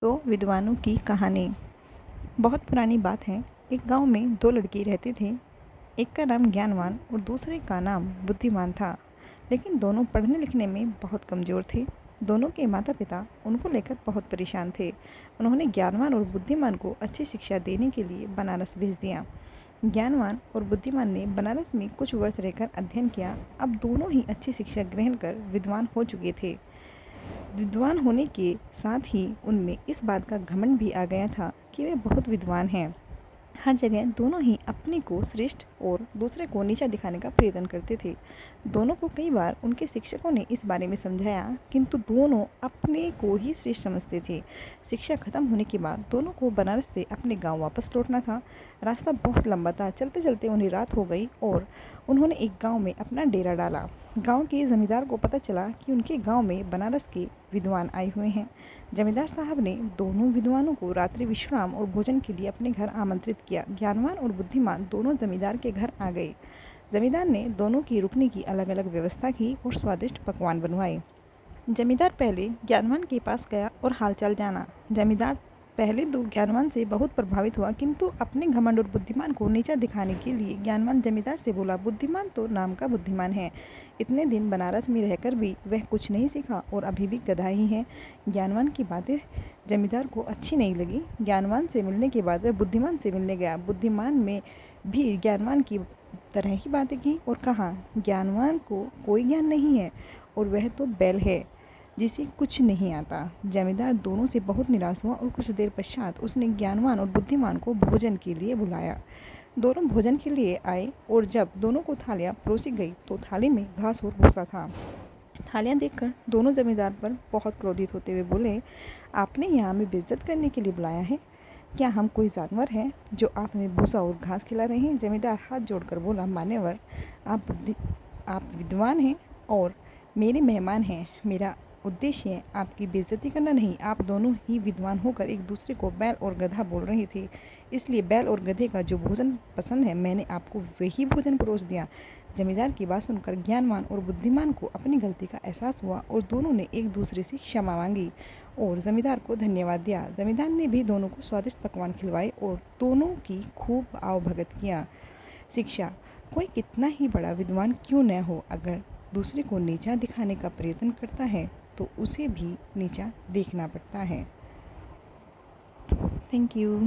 तो विद्वानों की कहानी। बहुत पुरानी बात है। एक गांव में दो लड़के रहते थे। एक का नाम ज्ञानवान और दूसरे का नाम बुद्धिमान था। लेकिन दोनों पढ़ने लिखने में बहुत कमज़ोर थे। दोनों के माता पिता उनको लेकर बहुत परेशान थे। उन्होंने ज्ञानवान और बुद्धिमान को अच्छी शिक्षा देने के लिए बनारस भेज दिया। ज्ञानवान और बुद्धिमान ने बनारस में कुछ वर्ष रहकर अध्ययन किया। अब दोनों ही अच्छी शिक्षा ग्रहण कर विद्वान हो चुके थे। विद्वान होने के साथ ही उनमें इस बात का घमंड भी आ गया था कि वे बहुत विद्वान हैं। हर जगह दोनों ही अपने को श्रेष्ठ और दूसरे को नीचा दिखाने का प्रयत्न करते थे। दोनों को कई बार उनके शिक्षकों ने इस बारे में समझाया, किंतु दोनों अपने को ही श्रेष्ठ समझते थे। शिक्षा खत्म होने के बाद दोनों को बनारस से अपने गांव वापस लौटना था। रास्ता बहुत लंबा था। चलते चलते उन्हें रात हो गई और उन्होंने एक गांव में अपना डेरा डाला। गांव के जमींदार को पता चला कि उनके गांव में बनारस के विद्वान आए हुए हैं। जमींदार साहब ने दोनों विद्वानों को रात्रि विश्राम और भोजन के लिए अपने घर आमंत्रित किया। ज्ञानवान और बुद्धिमान दोनों जमींदार के घर आ गए। जमींदार ने दोनों की रुकने की अलग अलग व्यवस्था की और स्वादिष्ट पकवान बनवाए। जमींदार पहले ज्ञानवान के पास गया और हालचाल जाना। जमींदार पहले तो ज्ञानवान से बहुत प्रभावित हुआ, किंतु अपने घमंड और बुद्धिमान को नीचा दिखाने के लिए ज्ञानवान जमींदार से बोला, बुद्धिमान तो नाम का बुद्धिमान है। इतने दिन बनारस में रहकर भी वह कुछ नहीं सीखा और अभी भी गधा ही है। ज्ञानवान की बातें जमींदार को अच्छी नहीं लगी। ज्ञानवान से मिलने के बाद वह बुद्धिमान से मिलने गया। बुद्धिमान में भी ज्ञानवान की तरह ही बातें की और कहा, ज्ञानवान को कोई ज्ञान नहीं है और वह तो बैल है जिसे कुछ नहीं आता। जमींदार दोनों से बहुत निराश हुआ और कुछ देर पश्चात उसने ज्ञानवान और बुद्धिमान को भोजन के लिए बुलाया। दोनों भोजन के लिए आए और जब दोनों को थालियाँ परोसी गई तो थाली में घास और भूसा था। थालियाँ देखकर दोनों जमींदार पर बहुत क्रोधित होते हुए बोले, आपने यहाँ हमें बेइज्जत करने के लिए बुलाया है? क्या हम कोई जानवर हैं जो आप हमें भूसा और घास खिला रहे हैं? जमींदार हाथ जोड़कर बोला, मान्यवर, आप विद्वान हैं और मेरे मेहमान हैं। मेरा उद्देश्य है आपकी बेइज्जती करना नहीं। आप दोनों ही विद्वान होकर एक दूसरे को बैल और गधा बोल रहे थे, इसलिए बैल और गधे का जो भोजन पसंद है मैंने आपको वही भोजन परोस दिया। जमींदार की बात सुनकर ज्ञानवान और बुद्धिमान को अपनी गलती का एहसास हुआ और दोनों ने एक दूसरे से क्षमा मांगी और जमींदार को धन्यवाद दिया। जमींदार ने भी दोनों को स्वादिष्ट पकवान खिलवाए और दोनों की खूब आवभगत किया। शिक्षा, कोई कितना ही बड़ा विद्वान क्यों न हो, अगर दूसरे को नीचा दिखाने का प्रयत्न करता है तो उसे भी नीचा देखना पड़ता है। Thank you.